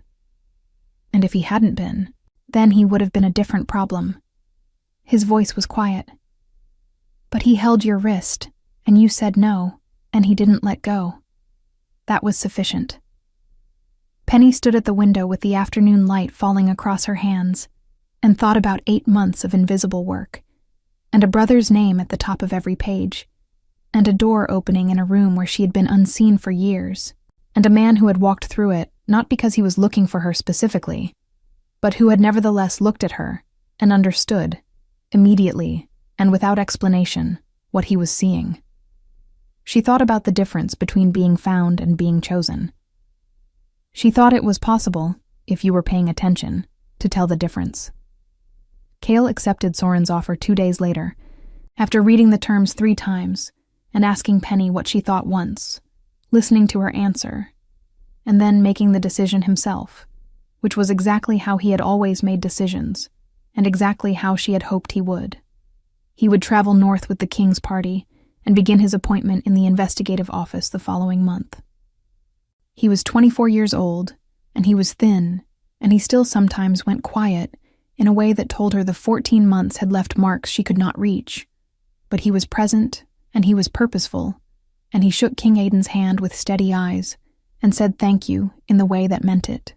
And if he hadn't been, then he would have been a different problem. His voice was quiet. "But he held your wrist, and you said no, and he didn't let go. That was sufficient." Penny stood at the window with the afternoon light falling across her hands and thought about 8 months of invisible work, and a brother's name at the top of every page, and a door opening in a room where she had been unseen for years, and a man who had walked through it not because he was looking for her specifically, but who had nevertheless looked at her and understood, immediately and without explanation, what he was seeing. She thought about the difference between being found and being chosen. She thought it was possible, if you were paying attention, to tell the difference. Cale accepted Soren's offer 2 days later, after reading the terms 3 times and asking Penny what she thought once, listening to her answer, and then making the decision himself, which was exactly how he had always made decisions, and exactly how she had hoped he would. He would travel north with the King's party and begin his appointment in the investigative office the following month. He was 24 years old, and he was thin, and he still sometimes went quiet in a way that told her the 14 months had left marks she could not reach. But he was present, and he was purposeful, and he shook King Aiden's hand with steady eyes and said thank you in the way that meant it.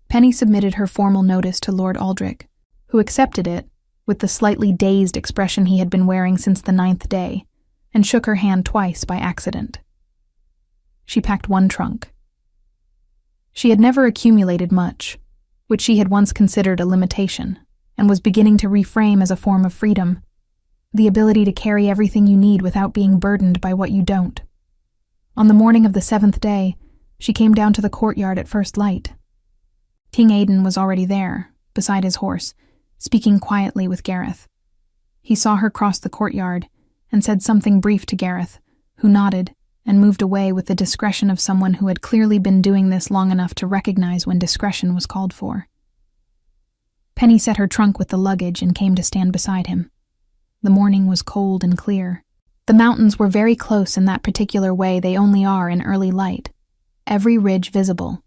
Penny submitted her formal notice to Lord Aldrich, who accepted it with the slightly dazed expression he had been wearing since the 9th day, and shook her hand twice by accident. She packed 1 trunk. She had never accumulated much, which she had once considered a limitation, and was beginning to reframe as a form of freedom, the ability to carry everything you need without being burdened by what you don't. On the morning of the 7th day, she came down to the courtyard at first light. King Aiden was already there, beside his horse, speaking quietly with Gareth. He saw her cross the courtyard and said something brief to Gareth, who nodded and moved away with the discretion of someone who had clearly been doing this long enough to recognize when discretion was called for. Penny set her trunk with the luggage and came to stand beside him. The morning was cold and clear. The mountains were very close in that particular way they only are in early light, every ridge visible,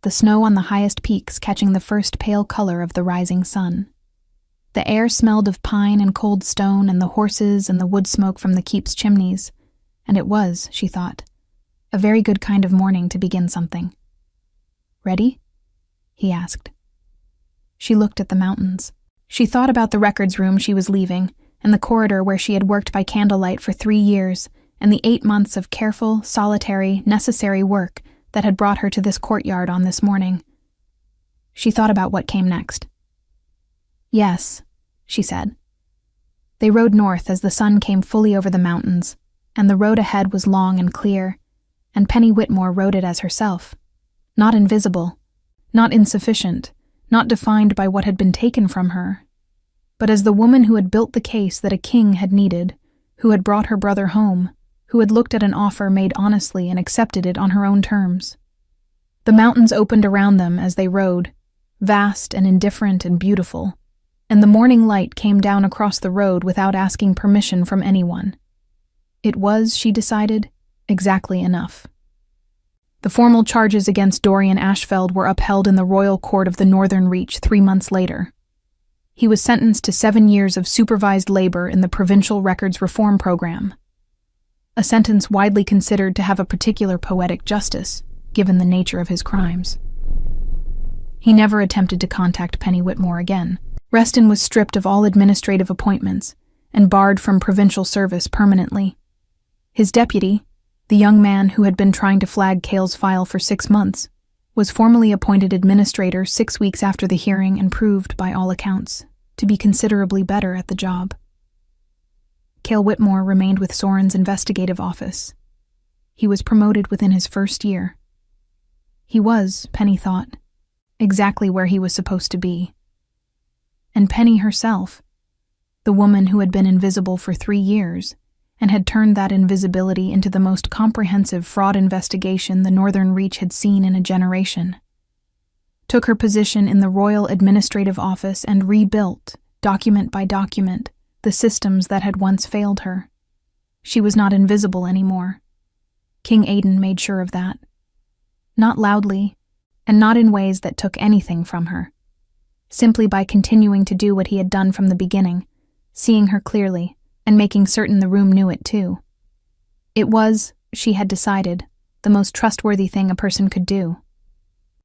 the snow on the highest peaks catching the first pale color of the rising sun. The air smelled of pine and cold stone and the horses and the wood smoke from the keep's chimneys, and it was, she thought, a very good kind of morning to begin something. "Ready?" he asked. She looked at the mountains. She thought about the records room she was leaving, and the corridor where she had worked by candlelight for 3 years, and the 8 months of careful, solitary, necessary work that had brought her to this courtyard on this morning. She thought about what came next. "Yes," she said. They rode north as the sun came fully over the mountains, and the road ahead was long and clear, and Penny Whitmore rode it as herself. Not invisible, not insufficient, not defined by what had been taken from her, but as the woman who had built the case that a king had needed, who had brought her brother home, who had looked at an offer made honestly and accepted it on her own terms. The mountains opened around them as they rode, vast and indifferent and beautiful, and the morning light came down across the road without asking permission from anyone. It was, she decided, exactly enough. The formal charges against Dorian Ashfeld were upheld in the Royal Court of the Northern Reach 3 months later. He was sentenced to 7 years of supervised labor in the Provincial Records Reform Program, a sentence widely considered to have a particular poetic justice, given the nature of his crimes. He never attempted to contact Penny Whitmore again. Reston was stripped of all administrative appointments and barred from provincial service permanently. His deputy, the young man who had been trying to flag Cale's file for 6 months, was formally appointed administrator 6 weeks after the hearing and proved, by all accounts, to be considerably better at the job. Cale Whitmore remained with Soren's investigative office. He was promoted within his first year. He was, Penny thought, exactly where he was supposed to be. And Penny herself, the woman who had been invisible for 3 years and had turned that invisibility into the most comprehensive fraud investigation the Northern Reach had seen in a generation, took her position in the Royal Administrative Office and rebuilt, document by document, the systems that had once failed her. She was not invisible anymore. King Aidan made sure of that. Not loudly, and not in ways that took anything from her. Simply by continuing to do what he had done from the beginning, seeing her clearly, and making certain the room knew it too. It was, she had decided, the most trustworthy thing a person could do.